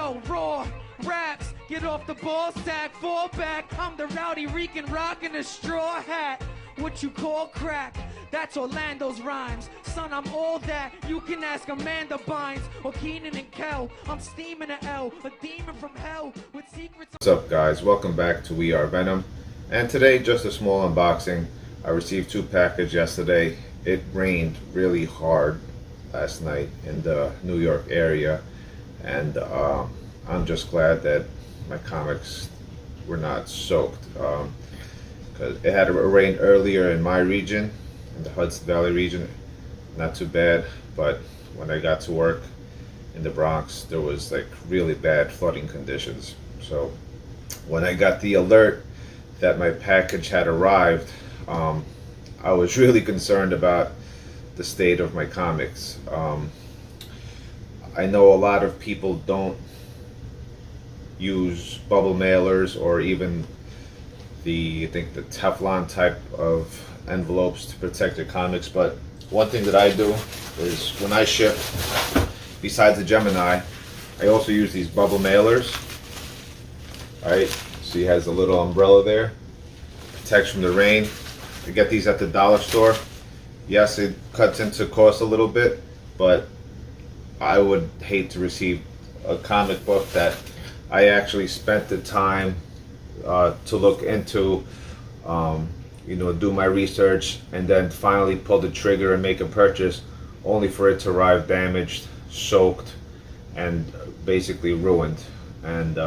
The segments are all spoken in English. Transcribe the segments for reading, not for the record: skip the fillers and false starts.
Yo, raw raps, get off the ball sack, fall back. I'm the rowdy Rican rockin' a straw hat. What you call crack? That's Orlando's rhymes. Son, I'm all that. You can ask Amanda Bynes or Keenan and Kel. I'm steaming a L, a demon from hell with secrets. What's up, guys? Welcome back to We Are Venom. And today, just a small unboxing. I received 2 packages yesterday. It rained really hard last night in the New York area, and I'm just glad that my comics were not soaked, because it had rained earlier in my region, in the Hudson Valley region. Not too bad, but when I got to work in the Bronx, there was like really bad flooding conditions. So when I got the alert that my package had arrived, I was really concerned about the state of my comics. I know a lot of people don't use bubble mailers or even I think the Teflon type of envelopes to protect your comics, but one thing that I do is when I ship, besides the Gemini, I also use these bubble mailers. Alright, see, it has a little umbrella there, protects from the rain. I get these at the dollar store. Yes, it cuts into cost a little bit, but I would hate to receive a comic book that I actually spent the time to look into, do my research, and then finally pull the trigger and make a purchase, only for it to arrive damaged, soaked, and basically ruined. And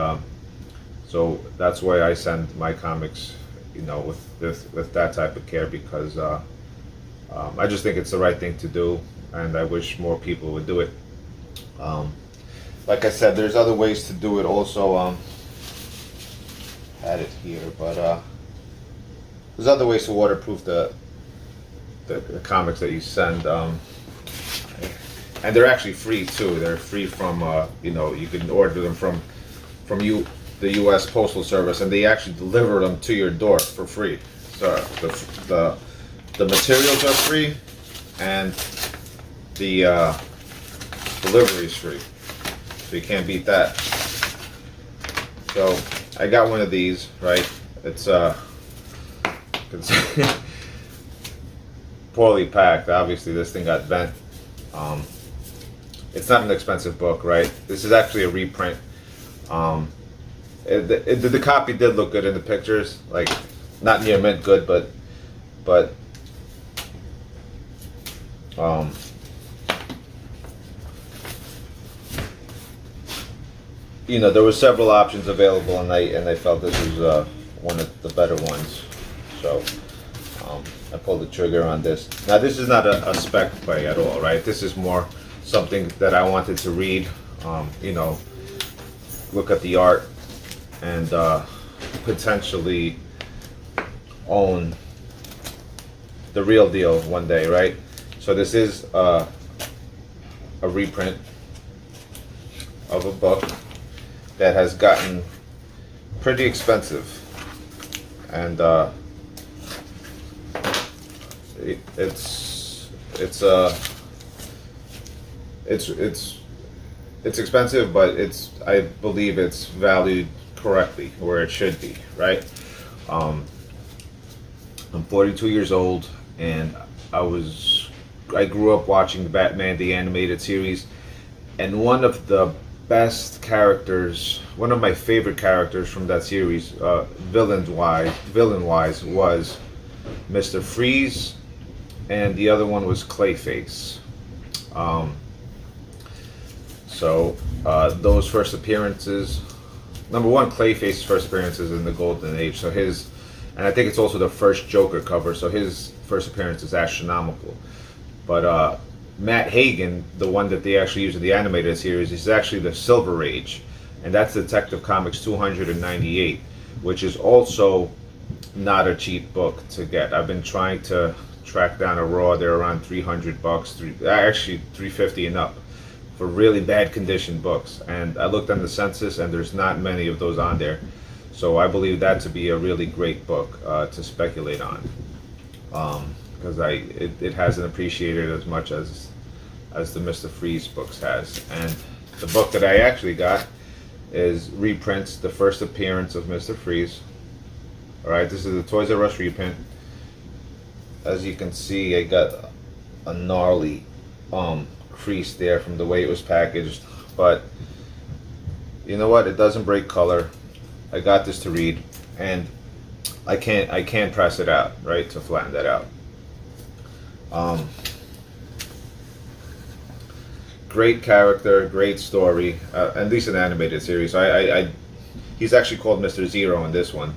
so that's why I send my comics, with that type of care, because I just think it's the right thing to do, and I wish more people would do it. Like I said, there's other ways to do it also. Had it here, but there's other ways to waterproof the comics that you send, and they're actually free too. They're free from you can order them from the U.S. Postal Service, and they actually deliver them to your door for free. So the materials are free, and the delivery is free. So you can't beat that. So I got one of these, right? It's poorly packed. Obviously, this thing got bent. It's not an expensive book, right? This is actually a reprint. The copy did look good in the pictures, like not near mint good, but there were several options available, and I felt this was one of the better ones. So I pulled the trigger on this. Now, this is not a spec play at all, right? This is more something that I wanted to read, look at the art, and potentially own the real deal one day, right? So this is a reprint of a book that has gotten pretty expensive, and it's expensive, but I believe it's valued correctly where it should be, right? I'm 42 years old, and I grew up watching the Batman the animated series, and one of the best characters, one of my favorite characters from that series, villain-wise, was Mr. Freeze, and the other one was Clayface. Those first appearances, number one, Clayface's first appearances in the Golden Age, so and I think it's also the first Joker cover, so his first appearance is astronomical. But Matt Hagen, the one that they actually use in the animated series, is actually the Silver Age, and that's Detective Comics 298, which is also not a cheap book to get. I've been trying to track down a raw. They're around $300, actually $350 and up, for really bad condition books. And I looked on the census, and there's not many of those on there. So I believe that to be a really great book to speculate on, because it hasn't appreciated as much as the Mr. Freeze books has. And the book that I actually got is reprints the first appearance of Mr. Freeze. Alright, this is the Toys R Us reprint. As you can see, I got a gnarly crease there from the way it was packaged, but you know what, it doesn't break color. I got this to read, and I can't press it out, right, to flatten that out. Great character, great story, at least an animated series. He's actually called Mr. Zero in this one.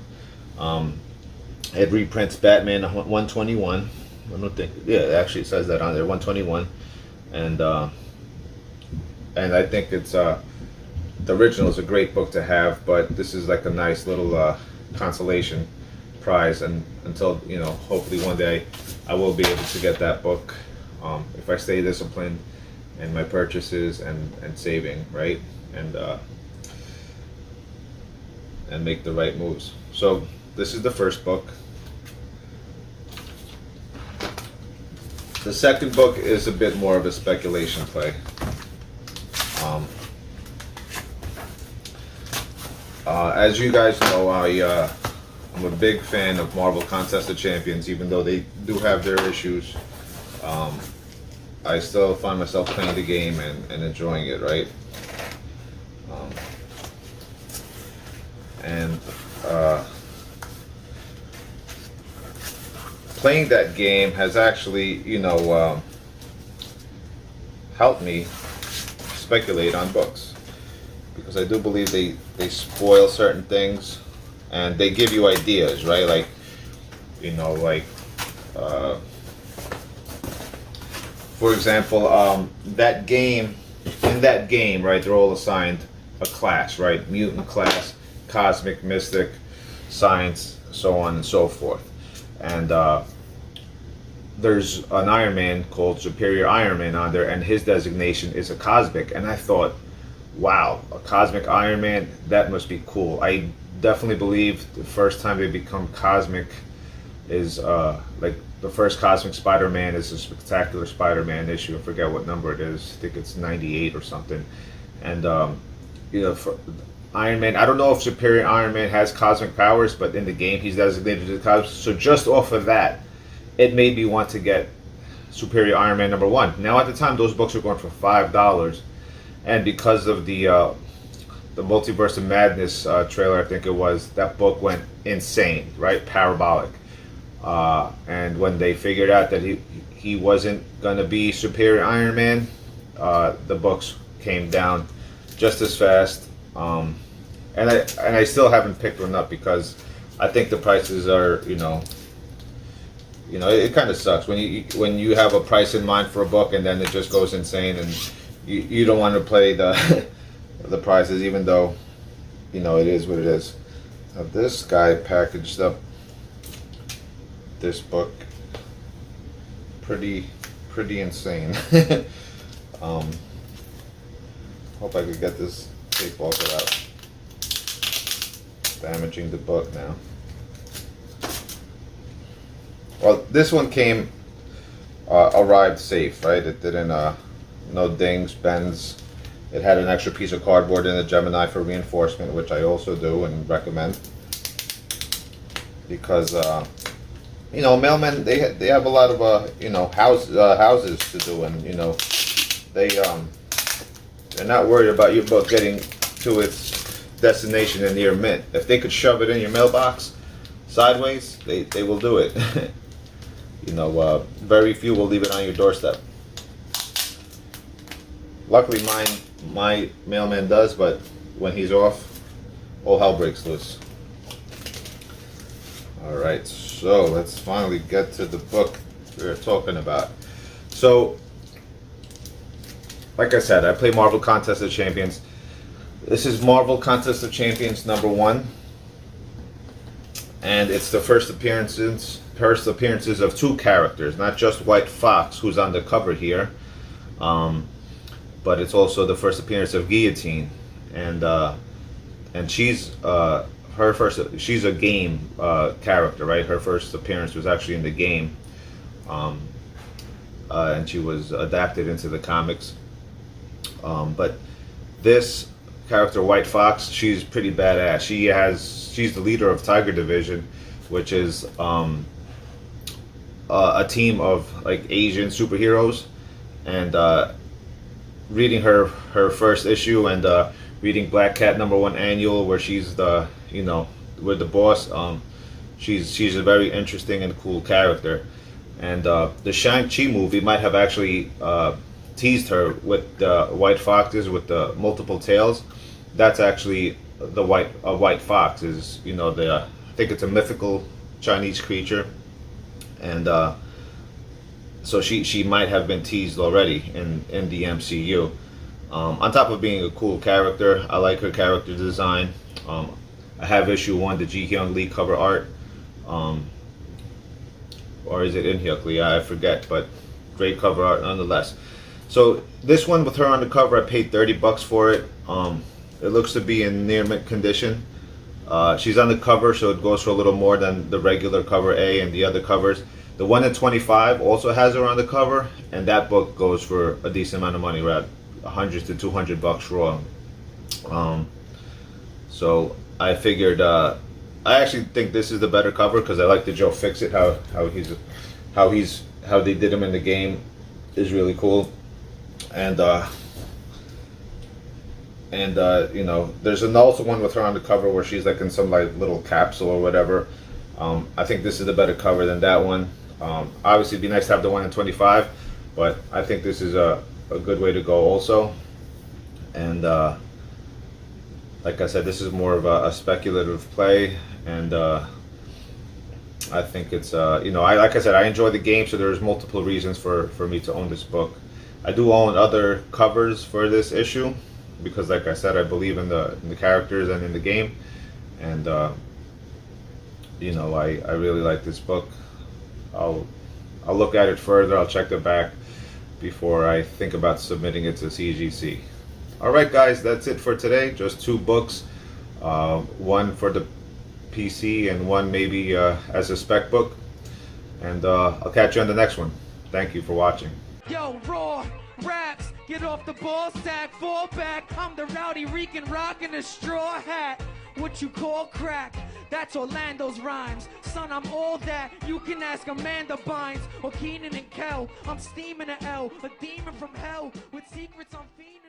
It reprints Batman 121. I don't think, yeah, it actually says that on there, 121, and I think it's the original is a great book to have, but this is like a nice little consolation prize, and until, you know, hopefully one day I will be able to get that book if I stay disciplined in my purchases and saving, right, and make the right moves. So this is the first book. The second book is a bit more of a speculation play. As you guys know, I'm a big fan of Marvel Contest of Champions, even though they do have their issues. I still find myself playing the game and enjoying it, right? Playing that game has actually, you know, helped me speculate on books, because I do believe they spoil certain things, and they give you ideas, right? Like, you know, like for example, in that game, right, they're all assigned a class, right? Mutant class, cosmic, mystic, science, so on and so forth. And there's an Iron Man called Superior Iron Man on there, and his designation is a cosmic. And I thought, wow, a cosmic Iron Man, that must be cool. I definitely believe the first time they become cosmic is like the first Cosmic Spider-Man is a Spectacular Spider-Man issue. I forget what number it is. I think it's 98 or something. And you know, for Iron Man, I don't know if Superior Iron Man has cosmic powers, but in the game he's designated as cosmic. So just off of that, it made me want to get Superior Iron Man #1. Now at the time, those books were going for $5, and because of the Multiverse of Madness trailer, I think it was, that book went insane, right? Parabolic. And when they figured out that he wasn't going to be Superior Iron Man, the books came down just as fast. And I still haven't picked one up, because I think the prices are, you know, it kind of sucks when you have a price in mind for a book and then it just goes insane, and you don't want to play the the prices, even though, you know, it is what it is. Now this guy packaged up this book pretty insane. Hope I could get this tape off without damaging the book now. Well, this one arrived safe, right? It didn't, no dings, bends. It had an extra piece of cardboard in the Gemini for reinforcement, which I also do and recommend, because you know, mailmen, they have a lot of you know, houses to do, and you know, they're not worried about your book getting to its destination in near mint. If they could shove it in your mailbox sideways, they will do it. You know, very few will leave it on your doorstep. Luckily, my mailman does, but when he's off, all hell breaks loose. Alright, so let's finally get to the book we were talking about. So, like I said, I play Marvel Contest of Champions. This is Marvel Contest of Champions #1. And it's the first appearances of two characters, not just White Fox, who's on the cover here, but it's also the first appearance of Guillotine, and she's she's a game character, right? Her first appearance was actually in the game, and she was adapted into the comics. But this character White Fox, she's pretty badass. She's the leader of Tiger Division, which is a team of like Asian superheroes. And reading her first issue and reading Black Cat #1 annual, where she's the with the boss. She's a very interesting and cool character. And the Shang-Chi movie might have actually teased her with the white foxes with the multiple tails. That's actually the white fox is I think it's a mythical Chinese creature, and so she might have been teased already in the MCU. On top of being a cool character, I like her character design. I have issue 1, the Ji Hyung Lee cover art. Or is it In Hyuk Lee? I forget, but great cover art nonetheless. So this one with her on the cover, I paid $30 for it. It looks to be in near mint condition. She's on the cover, so it goes for a little more than the regular cover A and the other covers. The 1 in 25 also has her on the cover, and that book goes for a decent amount of money, right? $100 to $200 raw. So I figured, I actually think this is the better cover because I like the Joe Fixit. How they did him in the game is really cool, and there's also one with her on the cover where she's like in some like little capsule or whatever. I think this is the better cover than that one. Obviously, it'd be nice to have the 1 in 25, but I think this is a good way to go also. And like I said, this is more of a speculative play, and I think it's like I said, I enjoy the game, so there's multiple reasons for me to own this book. I do own other covers for this issue because, like I said, I believe in the characters and in the game, and I really like this book. I'll look at it further. I'll check the back before I think about submitting it to CGC. Alright guys, that's it for today. Just 2 books, one for the PC and one maybe as a spec book, and I'll catch you on the next one. Thank you for watching. Yo, raw raps, get off the ball sack, fall back. I'm the rowdy Rican rockin' a straw hat. What you call crack? That's Orlando's rhymes. Son, I'm all that. You can ask Amanda Bynes or Keenan and Kel. I'm steaming a L, a demon from hell with secrets on Phoenix.